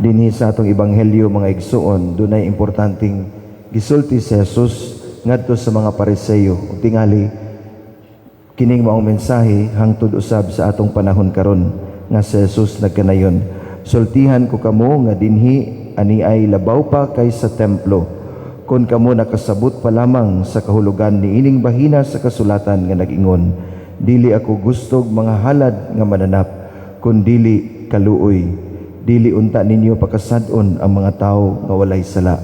dinhi sa atong ebanghelyo mga igsuon, dunay importanteng gisulti si Jesus ngadto sa mga Pariseo. Ug tingali kining maong mensahe hangtod usab sa atong panahon karon nga si Jesus nagkanayon. Sultihan ko kamo nga dinhi ani ay labaw pa kaysa templo. Kun kamo nakasabot pa lamang sa kahulugan ni ining bahina sa kasulatan nga nag-ingon, dili ako gustog mga halad nga mananap, kun dili kaluoy. Dili unta ninyo pakasad-on ang mga tawo nga walay sala.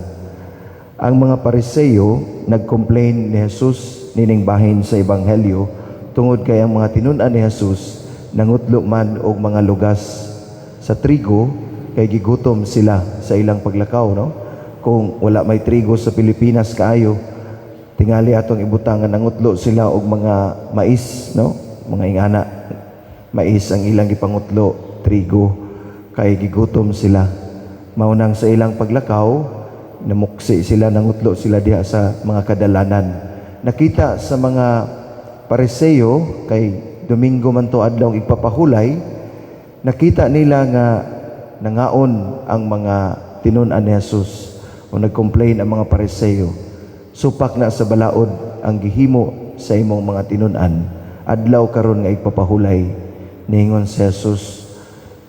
Ang mga Pariseo nag-complain ni Jesus nining bahin sa ebanghelyo tungod kay ang mga tinun-an ni Jesus nangutlo man og mga lugas sa trigo kay gigutom sila sa ilang paglakaw, no? Kung wala may trigo sa Pilipinas kaayo, tingali atong ibutang nga nangutlo sila og mga mais, no? Mga ingana mais ang ilang gipangutlo, trigo, kay gigutom sila. Maunang sa ilang paglakaw, namuksi sila, nangutlo sila diha sa mga kadalanan. Nakita sa mga Pariseo kay Domingo man to adlaw igpapahulay, nakita nila nga nangaon ang mga tinun-an ni Jesus o nag-complain ang mga Pariseo. Supak na sa balaod ang gihimo sa imong mga tinun-an. Adlaw karon nga igpapahulay, niingon si Jesus.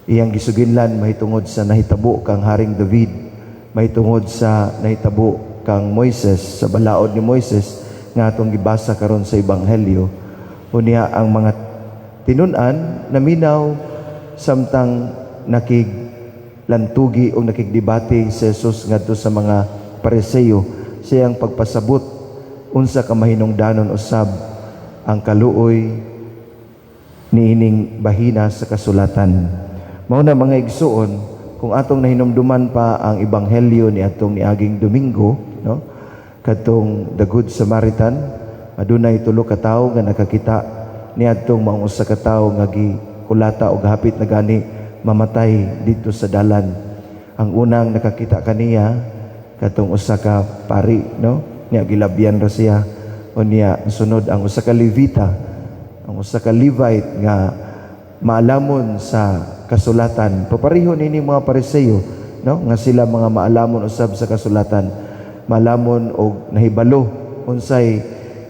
Iyang gisuginlan mahitungod sa nahitabo kang Haring David, mahitungod sa nahitabo kang Moises, sa balaod ni Moises nga atong gibasa karon sa ebanghelyo. Unya ang mga tinun-an naminaw samtang nakiglantugi o nakigdebate si Jesus ngadto sa mga Pariseo, siyang pagpasabot unsa ka mahinungdanon usab ang kaluoy niining bahina sa kasulatan. Mao na mga igsuon, kung atong nahinumduman pa ang ebanghelyo ni atong niaging Domingo, no? Katong the Good Samaritan, adunay tulo ka tawo nga nakakita ni atong maong usa ka tawo nga gikulata og hapit na gani mamatay dito sa dalan. Ang unang nakakita kaniya katong usa ka pari, no? Niya gilabyan ra siya. O niya sunod ang usa ka Levita, ang usa ka Levite nga maalamon sa kasulatan. Papareho nini mga Pariseo, no? Nga sila mga maalamon usab sa kasulatan, maalamon og nahibalo unsay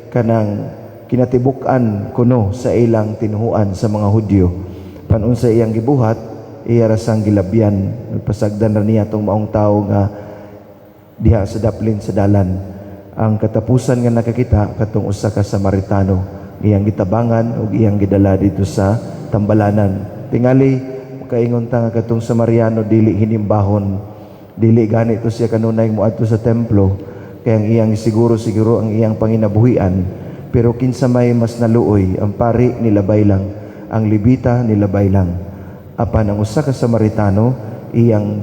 kanang kinatibuk-an kuno sa ilang tinuhuan sa mga Hudyo. Panunsay iyang gibuhat, iya rasang gilabyan. Nagpasagdan ra niya tong maong tawo nga diha sa daplin sa dalan. Ang katapusan nga nakakita katong usa ka Samaritano, iyang gitabangan ug iyang gidala dito sa tambalanan. Tingali kaingon ta nga katong Samariano dili hinimbahon, dili gani to siya kanunay moadto sa templo, kay ang iyang siguro ang iyang panginabuhian. Pero kinsa may mas naluoy, ang pari nilabay lang, ang Levita nilabay lang. Apan ang usa ka Samaritano iyang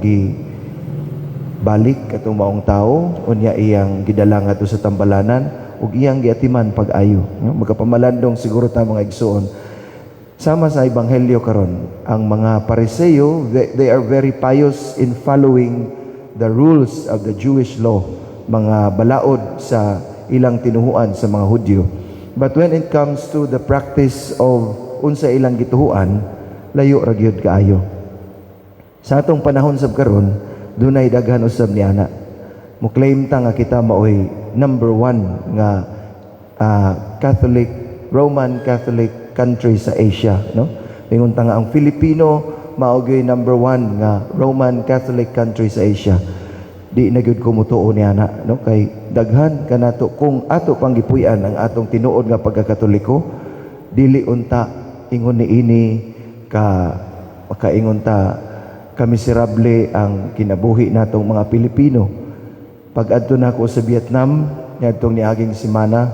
balik katong maong tao, unya iyang gidala ngadto sa tambalanan ug iyang giatiman pag-ayo. No? Magkapamalandong siguro ta mga igsuon. Sama sa ebanghelyo karon, ang mga Pariseo, they are very pious in following the rules of the Jewish law, mga balaod sa ilang tinuhuan sa mga Hudyo. But when it comes to the practice of unsa ilang gituhuan, layo ra gyud kaayo. Sa atong panahon sab karon, dunay daghan usab ni ana. Mo-claim ta nga kita maoy number 1 nga Roman Catholic country sa Asia, no? Ingon ta nga ang Filipino mao gyud number 1 nga Roman Catholic country sa Asia. Di na gyud ko mutuo ni ana, no? Kay daghan kanato kung ato pang gipuy-an ang atong tinuod nga pagkakatoliko, dili unta ingon niini ka makaingon ta kamiserable ang kinabuhi natong mga Pilipino. Pag adto na ako sa Vietnam, niadtong niaging semana,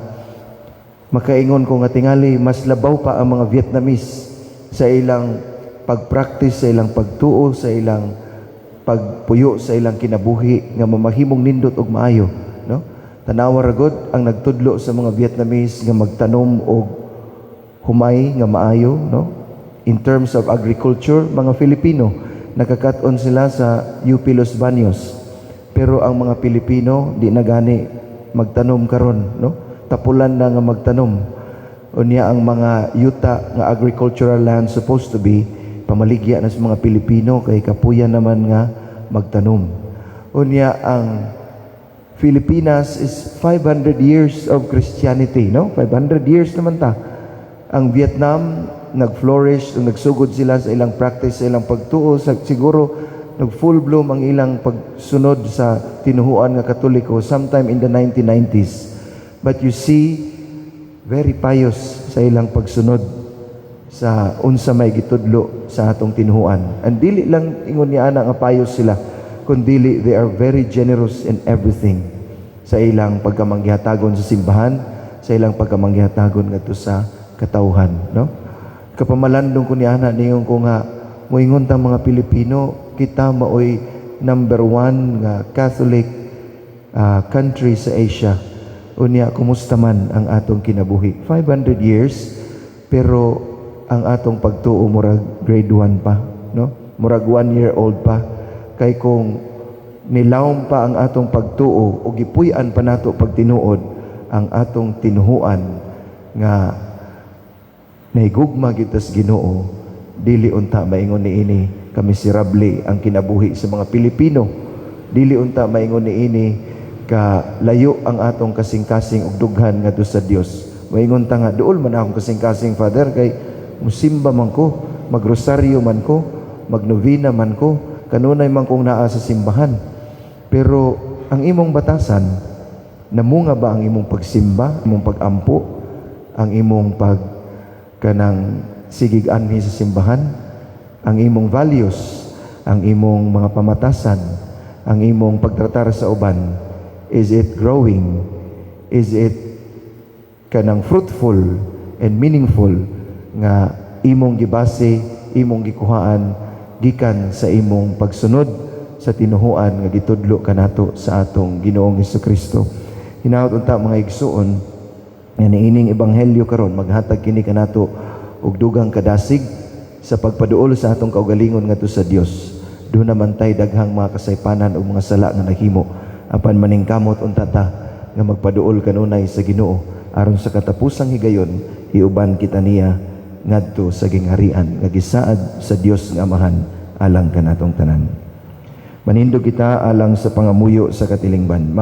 makaingon ko nga tingali mas labaw pa ang mga Vietnamese sa ilang pagpractice, sa ilang pagtuo, sa ilang pagpuyo sa ilang kinabuhi nga mamahimong nindot og maayo, no? Tanawa ra gud ang nagtudlo sa mga Vietnamese nga magtanom og humay nga maayo, no? In terms of agriculture, mga Filipino nakakat-on sila sa UP Los Baños. Pero ang mga Pilipino di na gani magtanom karon, no? Tapulan na nga magtanom. Unya ang mga yuta nga agricultural land supposed to be pamaligya na sa mga Pilipino kay kapuyan naman nga magtanom. Unya ang Pilipinas is 500 years of Christianity, no? 500 years naman ta. Ang Vietnam nag-flourish, nagsugod sila sa ilang practice, sa ilang pagtuo, siguro nag-full bloom ang ilang pagsunod sa tinuhuan nga Katoliko sometime in the 1990s. But you see, very pious sa ilang pagsunod sa unsa may gitudlo sa atong tinuhuan. And dili lang ingon ni ana nga pious sila, kundi they are very generous in everything. Sa ilang pagkamanggihatagon sa simbahan, sa ilang pagkamanggihatagon ngadto sa katawhan, no? Kapamalandong ko ni ana niyon ko nga moingon ta mga Pilipino, kita maoy number 1 nga Catholic country sa Asia. Unya, kumusta man ang atong kinabuhi? 500 years, pero ang atong pagtuo murag grade 1 pa, no? Murag 1 year old pa. Kay kung nilawom pa ang atong pagtuo o gipuy-an pa nato pagtinuod ang atong tinuhuan nga nahigugma gyud tas Ginoo, dili unta maingon niini kamiserable ang kinabuhi sa mga Pilipino. Dili unta maingon niini ka layo ang atong kasing-kasing ug dughan ngadto sa Dios. Maingon ta nga duol man akong kasing-kasing, Father, kay musimba man ko, magrosaryo man ko, magnovena man ko, kanunay man kong naa sa simbahan. Pero ang imong batasan, namunga ba ang imong pagsimba, imong pagampo, ang imong kanang sigig anhi sa simbahan, ang imong values, ang imong mga pamatasan, ang imong pagtratar sa uban, is it growing? Is it kanang fruitful and meaningful nga imong gibase, imong gikuhaan gikan sa imong pagsunod sa tinuhuan nga gitudlo kanato sa atong Ginoong Hesukristo. Hinaut unta mga igsuon nga niining ebanghelyo karon maghatag kini kanato og dugang kadasig sa pagpaduol sa atong kaugalingon ngadto sa Dios. Doon naman tay daghang mga kasaypanan ug mga sala nga nahimo apan maningkamot unta ta nga magpaduol kanunay sa Ginoo aron sa katapusang higayon iuban kita niya ngadto sa gingharian nga gisaad sa Dios nga Amahan alang kanatong tanan. Manindog kita alang sa pangamuyo sa katilingban.